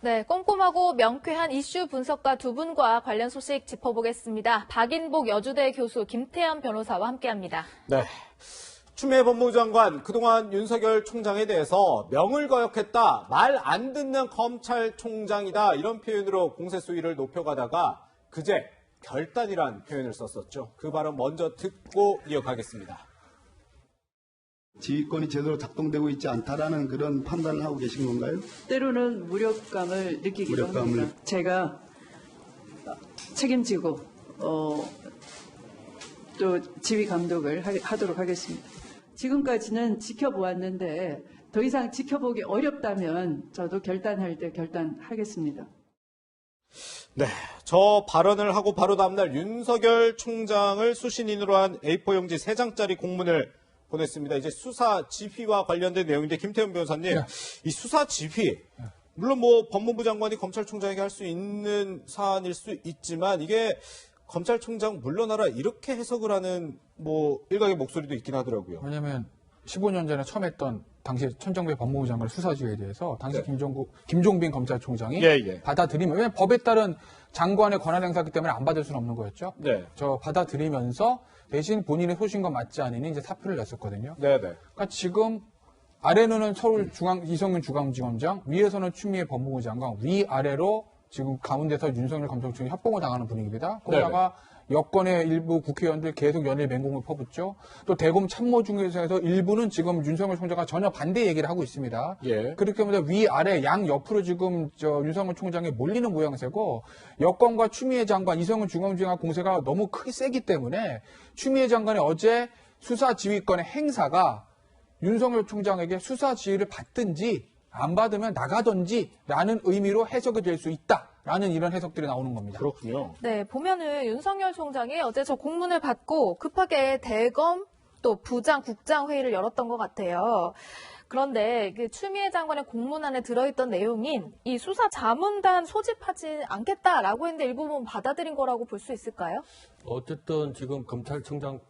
네, 꼼꼼하고 명쾌한 이슈 분석가 두 분과 관련 소식 짚어보겠습니다. 박인복 여주대 교수, 김태현 변호사와 함께합니다. 네, 추미애 법무부 장관 그동안 윤석열 총장에 대해서 명을 거역했다, 말 안 듣는 검찰총장이다 이런 표현으로 공세 수위를 높여가다가 그제 결단이란 표현을 썼었죠. 그 발언 먼저 듣고 이어가겠습니다. 지휘권이 제대로 작동되고 있지 않다라는 그런 판단을 하고 계신 건가요? 때로는 무력감을 느끼기도 합니다. 제가 책임지고 또 지휘 감독을 하도록 하겠습니다. 지금까지는 지켜보았는데 더 이상 지켜보기 어렵다면 저도 결단할 때 결단하겠습니다. 네, 저 발언을 하고 바로 다음날 윤석열 총장을 수신인으로 한 A4 용지 3장짜리 공문을 보냈습니다. 이제 수사 지휘와 관련된 내용인데 김태현 변호사님, 네. 이 수사 지휘, 물론 뭐 법무부 장관이 검찰총장에게 할 수 있는 사안일 수 있지만 이게 검찰총장 물러나라 이렇게 해석을 하는 뭐 일각의 목소리도 있긴 하더라고요. 왜냐하면 15년 전에 처음 했던 당시 천정배 법무부 장관 수사지휘에 대해서 당시 네. 김종빈 검찰총장이 받아들이면, 왜냐하면 법에 따른 장관의 권한 행사기 때문에 안 받을 수는 없는 거였죠. 네. 저 받아들이면서 대신 본인의 소신과 맞지 않으니 이제 사표를 냈었거든요. 네네. 그러니까 지금 아래로는 이성윤 중앙지검장, 위에서는 추미애 법무부 장관, 위아래로 지금 가운데서 윤석열 검찰총장이 협봉을 당하는 분위기입니다. 거기다가 여권의 일부 국회의원들 계속 연일 맹공을 퍼붓죠. 또 대검 참모 중에서 일부는 지금 윤석열 총장과 전혀 반대 얘기를 하고 있습니다. 예. 그렇게 보면 위아래 양 옆으로 지금 윤석열 총장이 몰리는 모양새고, 여권과 추미애 장관, 이성윤 중앙지검 공세가 너무 크게 세기 때문에 추미애 장관이 어제 수사 지휘권의 행사가 윤석열 총장에게 수사 지휘를 받든지 안 받으면 나가든지 라는 의미로 해석이 될 수 있다라는 이런 해석들이 나오는 겁니다. 그렇군요. 네, 보면은 윤석열 총장이 어제 저 공문을 받고 급하게 대검 또 부장, 국장 회의를 열었던 것 같아요. 그런데 그 추미애 장관의 공문 안에 들어있던 내용인 이 수사 자문단 소집하지 않겠다라고 했는데 일부분 받아들인 거라고 볼 수 있을까요? 어쨌든 지금 검찰청법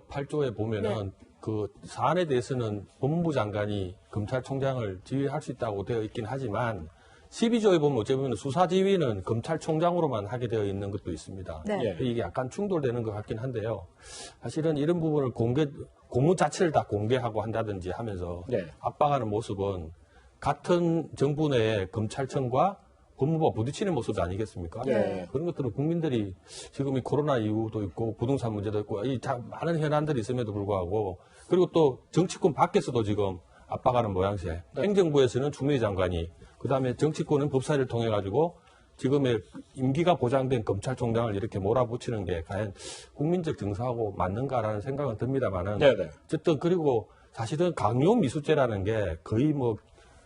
8조에 보면은 그 사안에 대해서는 법무부 장관이 검찰총장을 지휘할 수 있다고 되어 있긴 하지만 12조에 보면 어쩌면 수사 지휘는 검찰총장으로만 하게 되어 있는 것도 있습니다. 네. 이게 약간 충돌되는 것 같긴 한데요. 사실은 이런 부분을 공문 자체를 다 공개하고 한다든지 하면서 압박하는 모습은 같은 정부 내의 검찰청과 법무부가 부딪히는 모습 아니겠습니까? 네. 그런 것들은 국민들이 지금 이 코로나 이유도 있고 부동산 문제도 있고 이 많은 현안들이 있음에도 불구하고, 그리고 또 정치권 밖에서도 지금 압박하는 모양새. 행정부에서는 추미애 장관이, 그다음에 정치권은 법사위를 통해 가지고 지금의 임기가 보장된 검찰총장을 이렇게 몰아붙이는 게 과연 국민적 정서하고 맞는가라는 생각은 듭니다만은, 어쨌든 그리고 사실은 강요 미수죄라는 게 거의 뭐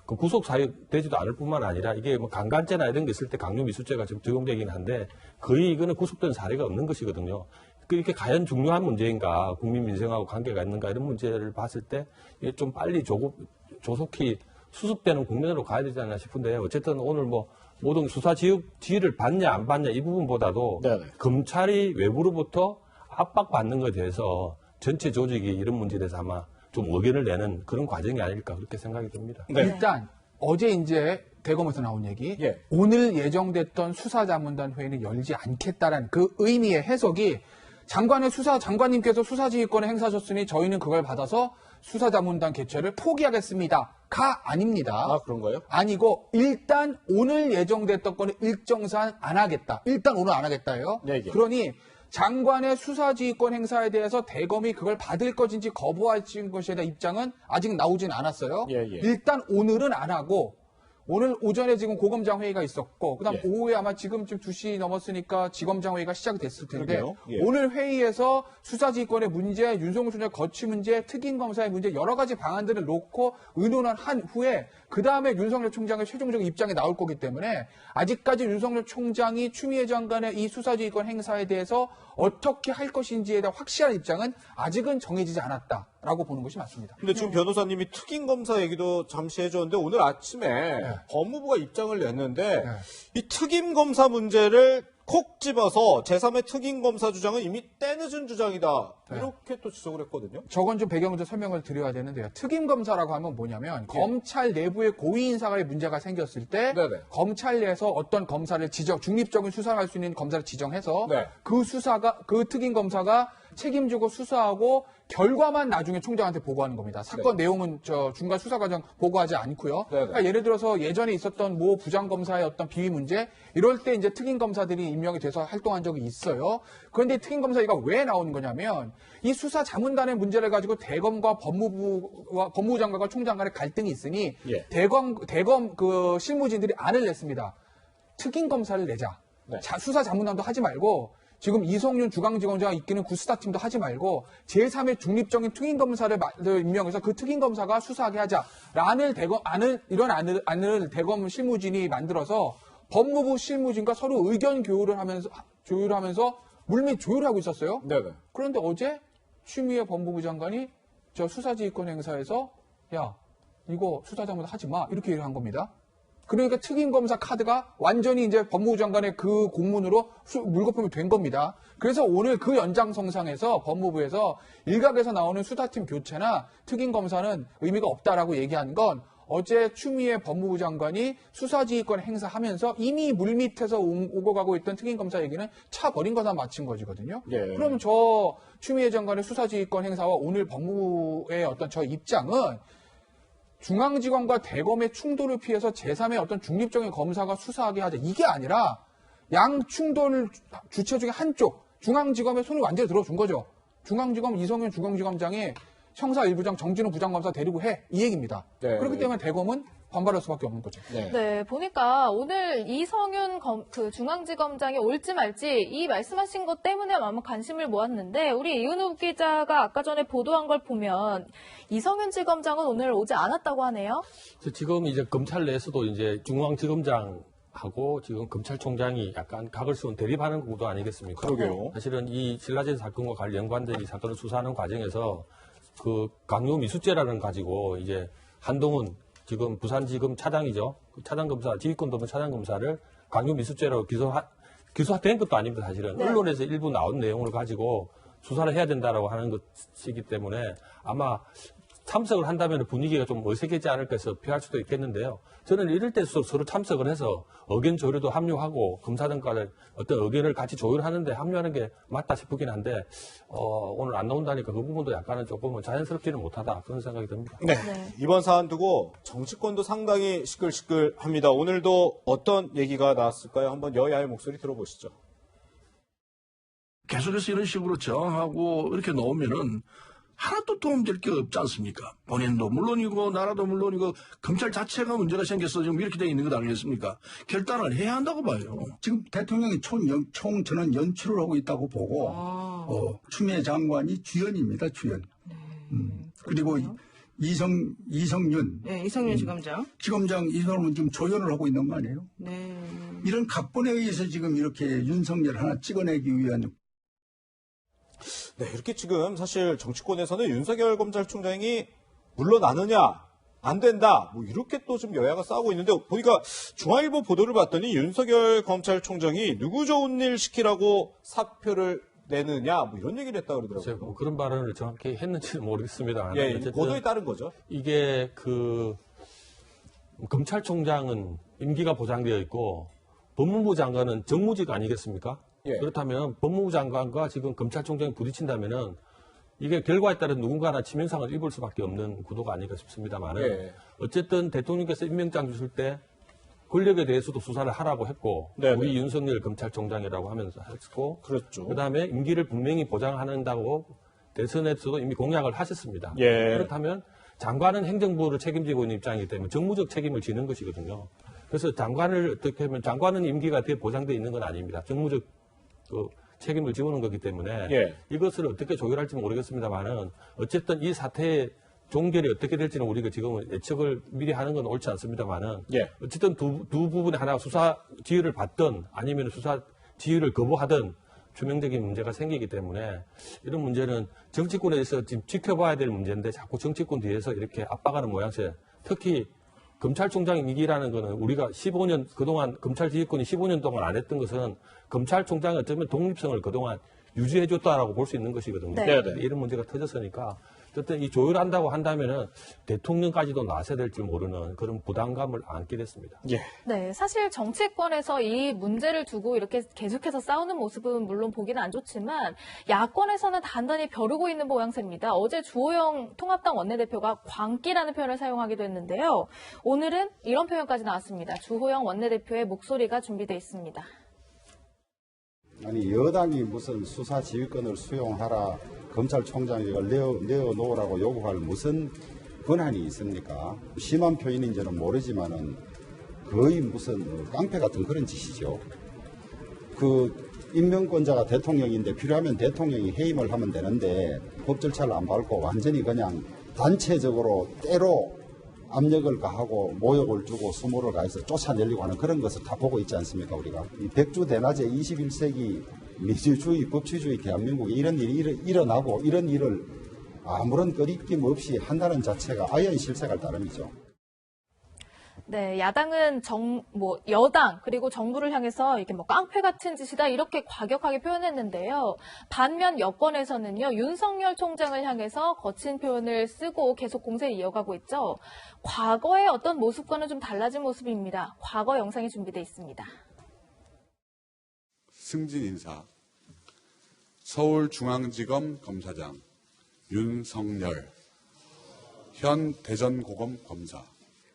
그 구속 사유되지도 않을 뿐만 아니라 이게 뭐 강간죄나 이런 게 있을 때 강요 미수죄가 지금 적용되긴 한데 거의 이거는 구속된 사례가 없는 것이거든요. 이렇게 과연 중요한 문제인가, 국민 민생하고 관계가 있는가 이런 문제를 봤을 때 이게 좀 빨리 조속히 수습되는 국면으로 가야 되지 않나 싶은데, 어쨌든 오늘 뭐 모든 수사 지휘를 받냐 안 받냐 이 부분보다도 검찰이 외부로부터 압박받는 것에 대해서 전체 조직이 이런 문제에 대해서 아마 좀 의견을 내는 그런 과정이 아닐까 그렇게 생각이 듭니다. 일단 어제 이제 대검에서 나온 얘기, 오늘 예정됐던 수사자문단 회의는 열지 않겠다라는 그 의미의 해석이 장관님께서 수사지휘권을 행사하셨으니 저희는 그걸 받아서 수사자문단 개최를 포기하겠습니다가 아닙니다. 아, 그런가요? 아니고 일단 오늘 예정됐던 거는 일정 사안 안 하겠다. 일단 오늘 안 하겠다예요. 그러니 장관의 수사지휘권 행사에 대해서 대검이 그걸 받을 것인지 거부할 것에 대한 입장은 아직 나오진 않았어요. 일단 오늘은 안 하고, 오늘 오전에 지금 고검장 회의가 있었고, 그다음 오후에 아마 지금쯤 2시 넘었으니까 지검장 회의가 시작됐을 텐데, 오늘 회의에서 수사지휘권의 문제, 윤석열 총장 거취 문제, 특임검사의 문제 여러 가지 방안들을 놓고 의논을 한 후에 그 다음에 윤석열 총장의 최종적인 입장이 나올 거기 때문에 아직까지 윤석열 총장이 추미애 장관의 이 수사지휘권 행사에 대해서 어떻게 할 것인지에 대한 확실한 입장은 아직은 정해지지 않았다. 있다라고 보는 것이 맞습니다. 근데 지금 변호사님이 특임 검사 얘기도 잠시 해줬는데 오늘 아침에 법무부가 입장을 냈는데 이 특임 검사 문제를 콕 집어서 제3의 특임 검사 주장은 이미 때늦은 주장이다. 이렇게 또 지적을 했거든요. 저건 좀 배경을 좀 설명을 드려야 되는데요. 특임 검사라고 하면 뭐냐면 검찰 내부의 고위 인사가 문제가 생겼을 때 네네. 검찰 내에서 어떤 검사를 중립적인 수사를 할 수 있는 검사를 지정해서 네. 그 특임 검사가 책임지고 수사하고 결과만 나중에 총장한테 보고하는 겁니다. 사건 내용은 중간 수사 과정 보고하지 않고요. 그러니까 예를 들어서 예전에 있었던 모 부장검사의 어떤 비위 문제 이럴 때 이제 특임 검사들이 임명이 돼서 활동한 적이 있어요. 그런데 특임 검사가 왜 나오는 거냐면 이 수사 자문단의 문제를 가지고 대검과 법무부 장관과 총장 간의 갈등이 있으니 대검 그 실무진들이 안을 냈습니다. 특임 검사를 내자. 수사 자문단도 하지 말고 지금 이성윤 중앙지검장이 이끄는 구수사팀도 하지 말고 제3의 중립적인 특임검사를 임명해서 그 특임검사가 수사하게 하자라는 이런 안을 대검 실무진이 만들어서 법무부 실무진과 서로 의견 조율하면서 물밑 조율하고 있었어요. 네네. 그런데 어제 추미애 법무부 장관이 저 수사지휘권 행사에서 야 이거 수사자문 하지 마 이렇게 얘기를 한 겁니다. 그러니까 특임검사 카드가 완전히 이제 법무부 장관의 그 공문으로 물거품이 된 겁니다. 그래서 오늘 그 연장선상에서 법무부에서 일각에서 나오는 수사팀 교체나 특임검사는 의미가 없다라고 얘기한 건 어제 추미애 법무부 장관이 수사지휘권 행사하면서 이미 물밑에서 오고 가고 있던 특임검사 얘기는 차버린 거나 마친 것이거든요. 그러면 저 추미애 장관의 수사지휘권 행사와 오늘 법무부의 어떤 저 입장은 중앙지검과 대검의 충돌을 피해서 제3의 어떤 중립적인 검사가 수사하게 하자. 이게 아니라 양 충돌 주체 중에 한쪽, 중앙지검의 손을 완전히 들어준 거죠. 중앙지검 이성윤 중앙지검장이 형사 1부장 정진우 부장검사 데리고 해. 이 얘기입니다. 그렇기 때문에 대검은 반발할 수밖에 없는 거죠. 네, 보니까 오늘 이성윤 중앙지검장이 올지 말지 이 말씀하신 것 때문에 아마 관심을 모았는데 우리 이은우 기자가 아까 전에 보도한 걸 보면 이성윤 지검장은 오늘 오지 않았다고 하네요. 지금 이제 검찰 내에서도 이제 중앙지검장하고 지금 검찰총장이 약간 각을 세운 대립하는 구도 아니겠습니까? 그러게요. 사실은 이 신라젠 사건과 연관된 이 사건을 수사하는 과정에서 그 강요 미수죄라는 가지고 이제 한동훈 지금 부산지검 차장이죠. 그 차장검사, 지휘권도면 차장검사를 강요 미수죄로 기소된 것도 아닙니다, 사실은. 언론에서 일부 나온 내용을 가지고 수사를 해야 된다라고 하는 것이기 때문에 아마 참석을 한다면 분위기가 좀 어색하지 않을까 해서 피할 수도 있겠는데요. 저는 이럴 때 서로 참석을 해서 의견 조율도 합류하고 검사들과의 어떤 의견을 같이 조율하는데 합류하는 게 맞다 싶긴 한데 오늘 안 나온다니까 그 부분도 약간은 조금은 자연스럽지는 못하다 그런 생각이 듭니다. 네. 이번 사안 두고 정치권도 상당히 시끌시끌합니다. 오늘도 어떤 얘기가 나왔을까요? 한번 여야의 목소리 들어보시죠. 계속해서 이런 식으로 저항하고 이렇게 나오면은 하나도 도움될 게 없지 않습니까? 본인도 물론이고 나라도 물론이고 검찰 자체가 문제가 생겨서 지금 이렇게 되어 있는 것 아니겠습니까? 결단을 해야 한다고 봐요. 지금 대통령이 총전원 연출을 하고 있다고 보고 추미애 장관이 주연입니다. 주연. 그리고 이성윤. 네, 이성윤 지검장. 지검장 이 사람은 지금 조연을 하고 있는 거 아니에요? 네. 이런 각본에 의해서 지금 이렇게 윤석열 하나 찍어내기 위한. 네, 이렇게 지금 사실 정치권에서는 윤석열 검찰총장이 물러나느냐, 안 된다, 뭐 이렇게 또 좀 여야가 싸우고 있는데 보니까 중앙일보 보도를 봤더니 윤석열 검찰총장이 누구 좋은 일 시키라고 사표를 내느냐, 뭐 이런 얘기를 했다 그러더라고요. 뭐 그런 발언을 정확히 했는지는 모르겠습니다. 예, 어쨌든 보도에 따른 거죠. 이게 검찰총장은 임기가 보장되어 있고 법무부 장관은 정무직 아니겠습니까? 그렇다면 법무부 장관과 지금 검찰총장이 부딪힌다면은 이게 결과에 따른 누군가나 치명상을 입을 수밖에 없는 구도가 아닐까 싶습니다만은 어쨌든 대통령께서 임명장 주실 때 권력에 대해서도 수사를 하라고 했고 우리 윤석열 검찰총장이라고 하면서 했고 그렇죠. 그다음에 임기를 분명히 보장한다고 대선에서도 이미 공약을 하셨습니다. 예. 그렇다면 장관은 행정부를 책임지고 있는 입장이기 때문에 정무적 책임을 지는 것이거든요. 그래서 장관을 어떻게 하면 장관은 임기가 어떻게 보장되어 있는 건 아닙니다. 정무적 책임을 지우는 거기 때문에 이것을 어떻게 조율할지 모르겠습니다만은 어쨌든 이 사태의 종결이 어떻게 될지는 우리가 지금 예측을 미리 하는 건 옳지 않습니다만은 어쨌든 두 부분에 하나 수사 지휘를 받든 아니면 수사 지휘를 거부하든 투명적인 문제가 생기기 때문에 이런 문제는 정치권에서 지금 지켜봐야 될 문제인데 자꾸 정치권 뒤에서 이렇게 압박하는 모양새. 특히 검찰총장 임기라는 거는 우리가 15년 그동안 검찰 지휘권이 15년 동안 안 했던 것은 검찰총장이 어쩌면 독립성을 그동안 유지해줬다라고 볼 수 있는 것이거든요. 네. 이런 문제가 터졌으니까 어쨌든 이 조율한다고 한다면은 대통령까지도 나서야 될 줄 모르는 그런 부담감을 안게 됐습니다. 예. 네, 사실 정치권에서 이 문제를 두고 이렇게 계속해서 싸우는 모습은 물론 보기는 안 좋지만 야권에서는 단단히 벼르고 있는 모양새입니다. 어제 주호영 통합당 원내대표가 광기라는 표현을 사용하기도 했는데요. 오늘은 이런 표현까지 나왔습니다. 주호영 원내대표의 목소리가 준비되어 있습니다. 아니 여당이 무슨 수사 지휘권을 수용하라 검찰총장 이걸 내어놓으라고 요구할 무슨 권한이 있습니까? 심한 표현인지는 모르지만은 거의 무슨 깡패 같은 그런 짓이죠. 그 임명권자가 대통령인데 필요하면 대통령이 해임을 하면 되는데 법 절차를 안 밟고 완전히 그냥 단체적으로 때로 압력을 가하고 모욕을 주고 수모를 가해서 쫓아내려고 하는 그런 것을 다 보고 있지 않습니까, 우리가? 이 백주 대낮에 21세기 민주주의, 법치주의 대한민국에 이런 일이 일어나고 이런 일을 아무런 꺼리낌 없이 한다는 자체가 아연 실색할 따름이죠. 네, 야당은 여당 그리고 정부를 향해서 이렇게 깡패 같은 짓이다 이렇게 과격하게 표현했는데요. 반면 여권에서는요, 윤석열 총장을 향해서 거친 표현을 쓰고 계속 공세를 이어가고 있죠. 과거의 어떤 모습과는 좀 달라진 모습입니다. 과거 영상이 준비되어 있습니다. 승진 인사, 서울중앙지검 검사장 윤석열, 현 대전고검 검사.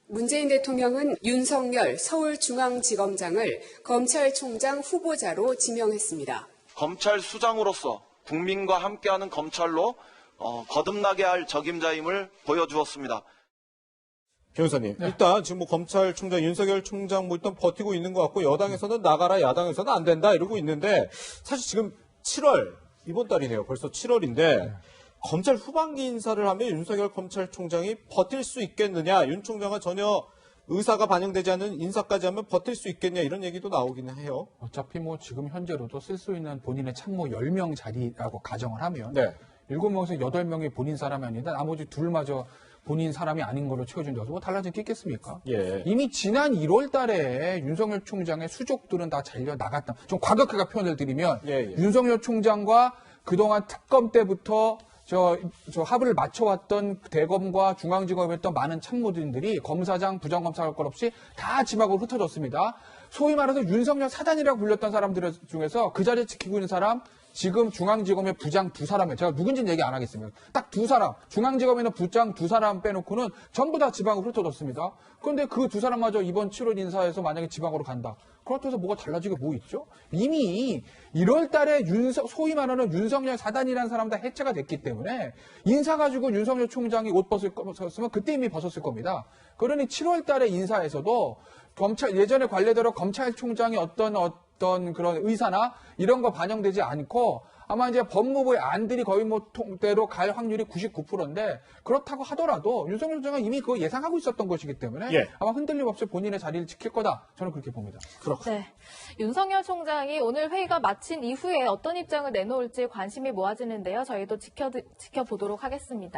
문재인 대통령은 윤석열 서울중앙지검장을 검찰총장 후보자로 지명했습니다. 검찰 수장으로서 국민과 함께하는 검찰로 거듭나게 할 적임자임을 보여주었습니다. 변호사님, 일단 지금 검찰총장 윤석열 총장 일단 버티고 있는 것 같고 여당에서는 나가라, 야당에서는 안 된다 이러고 있는데 사실 지금 7월 이번 달이네요. 벌써 7월인데 검찰 후반기 인사를 하면 윤석열 검찰총장이 버틸 수 있겠느냐? 윤 총장은 전혀 의사가 반영되지 않은 인사까지 하면 버틸 수 있겠냐? 이런 얘기도 나오기는 해요. 어차피 지금 현재로도 쓸 수 있는 본인의 참모 10명 자리라고 가정을 하면 네. 7명에서 8명이 본인 사람이 아닌데 나머지 둘마저 본인 사람이 아닌 걸로 채워준다고 달라진 게 있겠습니까? 예. 이미 지난 1월 달에 윤석열 총장의 수족들은 다 잘려 나갔다. 좀 과격하게 표현을 드리면 윤석열 총장과 그동안 특검 때부터 저 합의를 맞춰왔던 대검과 중앙지검에 했던 많은 참모진들이 검사장, 부장검사 할 것 없이 다 지방으로 흩어졌습니다. 소위 말해서 윤석열 사단이라고 불렸던 사람들 중에서 그 자리에 지키고 있는 사람, 지금 중앙지검의 부장 2사람이에요. 제가 누군지는 얘기 안 하겠습니다. 딱 2사람, 중앙지검에는 부장 2사람 빼놓고는 전부 다 지방으로 흩어졌습니다. 그런데 그 2사람마저 이번 7월 인사에서 만약에 지방으로 간다. 그렇다고 해서 뭐가 달라지게 뭐 있죠? 이미 1월 달에 소위 말하는 윤석열 사단이라는 사람 다 해체가 됐기 때문에 인사 가지고 윤석열 총장이 옷 벗었으면 그때 이미 벗었을 겁니다. 그러니 7월 달에 인사에서도 예전에 관례대로 검찰총장이 어떤 그런 의사나 이런 거 반영되지 않고 아마 이제 법무부의 안들이 거의 통대로 갈 확률이 99%인데 그렇다고 하더라도 윤석열 총장은 이미 그거 예상하고 있었던 것이기 때문에 아마 흔들림 없이 본인의 자리를 지킬 거다. 저는 그렇게 봅니다. 그렇군요. 네. 윤석열 총장이 오늘 회의가 마친 이후에 어떤 입장을 내놓을지 관심이 모아지는데요. 저희도 지켜보도록 하겠습니다.